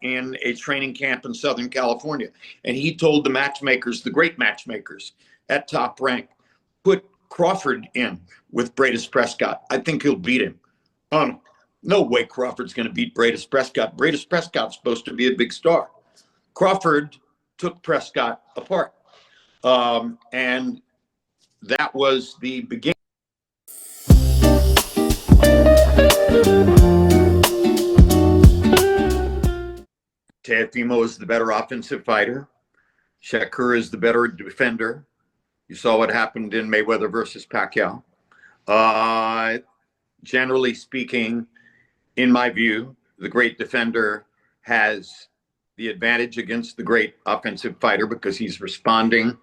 in a training camp in Southern California. And he told the matchmakers, the great matchmakers at Top Rank, put Crawford in with Bradis Prescott. I think he'll beat him. No way Crawford's going to beat Bradis Prescott. Bradis Prescott's supposed to be a big star. Crawford took Prescott apart. And that was the beginning. Teofimo is the better offensive fighter. Shakur is the better defender. You saw what happened in Mayweather versus Pacquiao. Generally speaking, in my view, the great defender has the advantage against the great offensive fighter because he's responding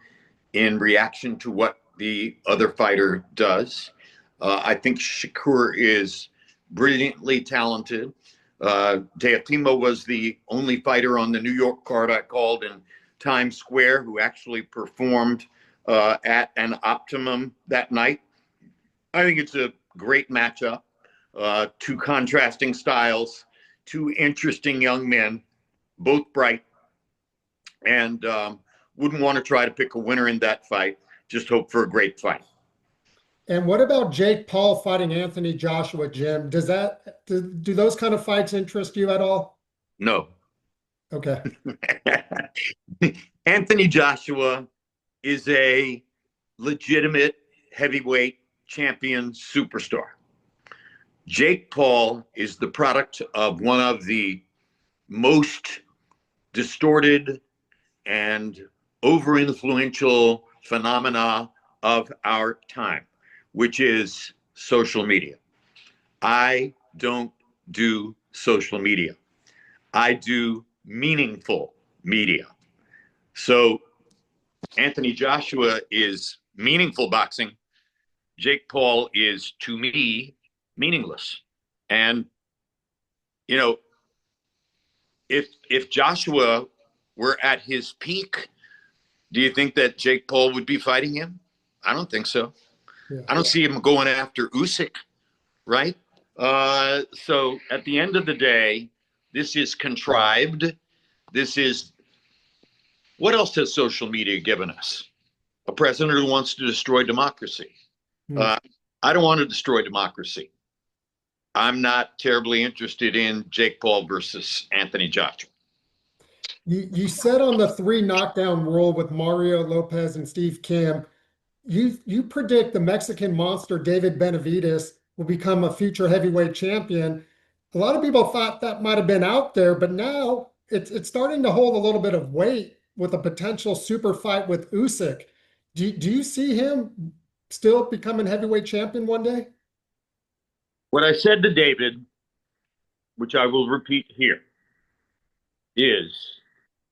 in reaction to what the other fighter does. I think Shakur is brilliantly talented. Teofimo was the only fighter on the New York card I called in Times Square who actually performed at an optimum that night. I think it's a great matchup. Two contrasting styles, two interesting young men, both bright, and wouldn't want to try to pick a winner in that fight. Just hope for a great fight. And what about Jake Paul fighting Anthony Joshua, Jim? Do those kind of fights interest you at all? No. Okay. Anthony Joshua is a legitimate heavyweight champion superstar. Jake Paul is the product of one of the most distorted and over-influential phenomena of our time, which is social media. I don't do social media. I do meaningful media. So Anthony Joshua is meaningful boxing. Jake Paul is, to me, meaningless. And, you know, if Joshua were at his peak, do you think that Jake Paul would be fighting him? I don't think so. Yeah. I don't see him going after Usyk, right? So at the end of the day, this is contrived. What else has social media given us? A president who wants to destroy democracy. I don't want to destroy democracy. I'm not terribly interested in Jake Paul versus Anthony Joshua. You said on the 3 knockdown rule with Mario Lopez and Steve Kim, you predict the Mexican monster David Benavidez will become a future heavyweight champion. A lot of people thought that might have been out there, but now it's starting to hold a little bit of weight with a potential super fight with Usyk. Do you see him still becoming heavyweight champion one day? What I said to David, which I will repeat here, is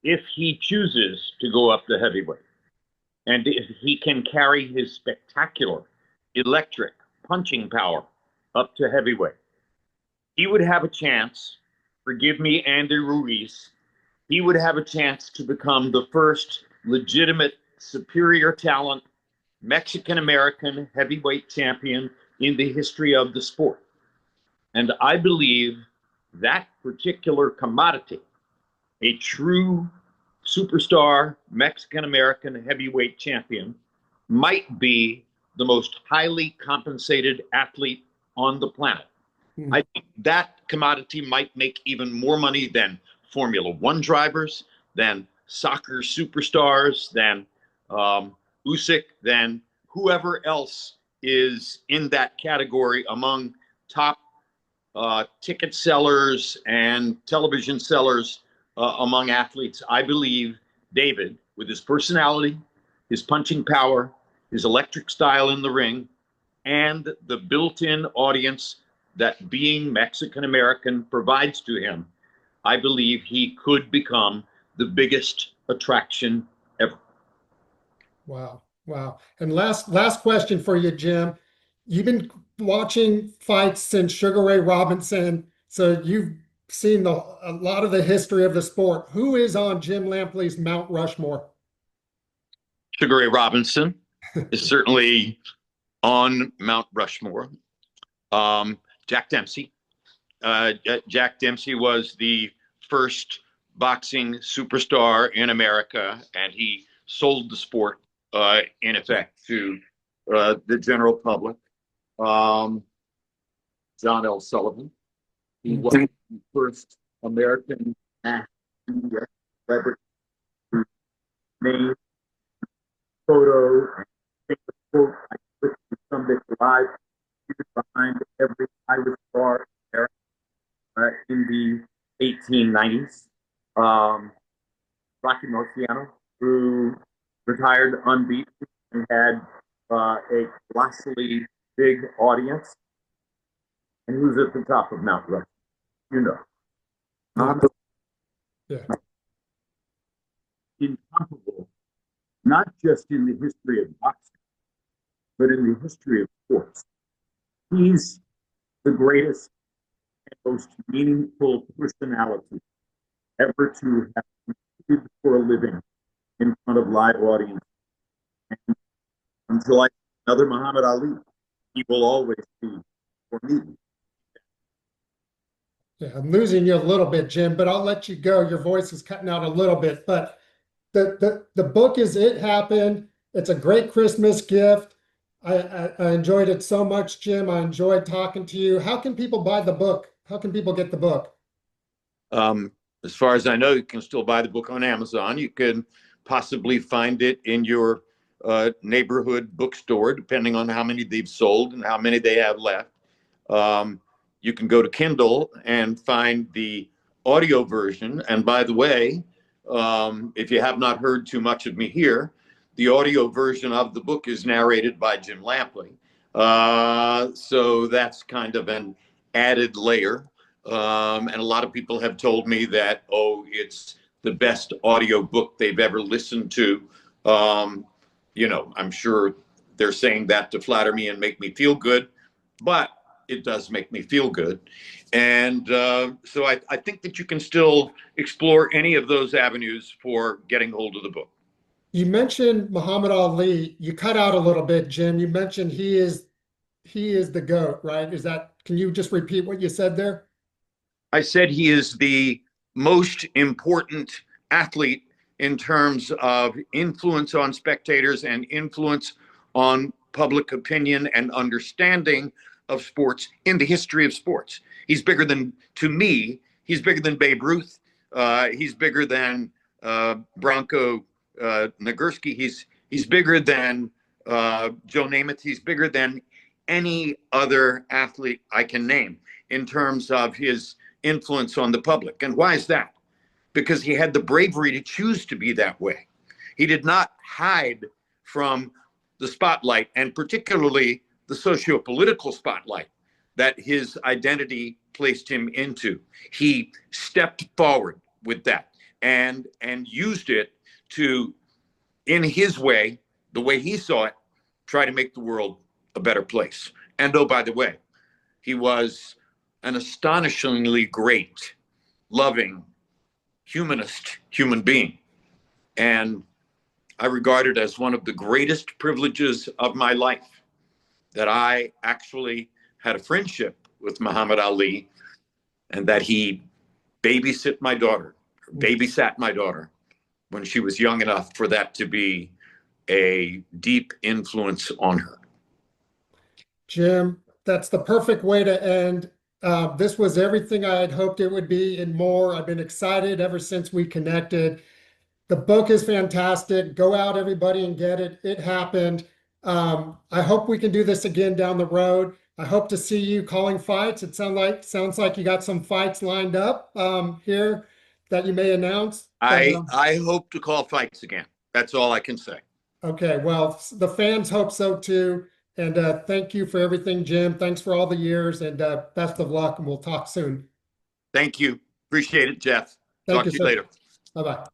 if he chooses to go up to heavyweight, and if he can carry his spectacular, electric punching power up to heavyweight, he would have a chance, forgive me, Andy Ruiz, he would have a chance to become the first legitimate superior talent Mexican American heavyweight champion in the history of the sport. And I believe that particular commodity, a true superstar Mexican American heavyweight champion, might be the most highly compensated athlete on the planet. I think that commodity might make even more money than Formula One drivers, than soccer superstars, than Usyk, than whoever else is in that category among top ticket sellers and television sellers among athletes. I believe David, with his personality, his punching power, his electric style in the ring, and the built-in audience that being Mexican American provides to him, I believe he could become the biggest attraction ever. Wow. Wow. And last question for you, Jim. You've been watching fights since Sugar Ray Robinson, so you've seen a lot of the history of the sport. Who is on Jim Lampley's Mount Rushmore? Sugar Ray Robinson is certainly on Mount Rushmore. Jack Dempsey. Jack Dempsey was the first boxing superstar in America, and he sold the sport, in effect, to the general public. John L. Sullivan. He was the first American celebrity to name, photo, and take the quote, I put someday live behind every Irish bar in the 1890s. Rocky Marciano, who retired unbeaten and had a colossally big audience, and who's at the top of Mount Rushmore, you know. Yeah. Incomparable, not just in the history of boxing, but in the history of sports. He's the greatest and most meaningful personality ever to have competed for a living in front of live audience. And until I see another Muhammad Ali, he will always be, for me. Yeah, I'm losing you a little bit, Jim, but I'll let you go. Your voice is cutting out a little bit, but the book is It Happened. It's a great Christmas gift. I enjoyed it so much, Jim. I enjoyed talking to you. How can people buy the book? How can people get the book? As far as I know, you can still buy the book on Amazon. You can possibly find it in your neighborhood bookstore, depending on how many they've sold and how many they have left. You can go to Kindle and find the audio version. And by the way, if you have not heard too much of me here, the audio version of the book is narrated by Jim Lampley. So that's kind of an added layer. And a lot of people have told me that, oh, it's the best audio book they've ever listened to. I'm sure they're saying that to flatter me and make me feel good, but it does make me feel good. And so I think that you can still explore any of those avenues for getting hold of the book. You mentioned Muhammad Ali. You cut out a little bit, Jim. You mentioned he is the GOAT, right? Can you just repeat what you said there? I said he is the most important athlete in terms of influence on spectators and influence on public opinion and understanding of sports in the history of sports. He's bigger than, to me, he's bigger than Babe Ruth. He's bigger than Bronco Nagurski. He's bigger than Joe Namath. He's bigger than any other athlete I can name in terms of his influence on the public. And why is that? Because he had the bravery to choose to be that way. He did not hide from the spotlight, and particularly the socio-political spotlight. that his identity placed him into. He stepped forward with that and used it to, in his way, the way he saw it, try to make the world a better place. And oh, by the way, he was an astonishingly great, loving, humanist human being. And I regard it as one of the greatest privileges of my life that I actually had a friendship with Muhammad Ali, and that he babysat my daughter when she was young enough for that to be a deep influence on her. Jim, that's the perfect way to end. This was everything I had hoped it would be and more. I've been excited ever since we connected. The book is fantastic. Go out, everybody, and get it. It happened. I hope we can do this again down the road. I hope to see you calling fights. It sounds like you got some fights lined up here that you may announce. I hope to call fights again. That's all I can say. Okay, well, the fans hope so too. And thank you for everything, Jim. Thanks for all the years, and best of luck, and we'll talk soon. Thank you. Appreciate it, Jeff. Thank Talk you, to you sir. later. Bye-bye.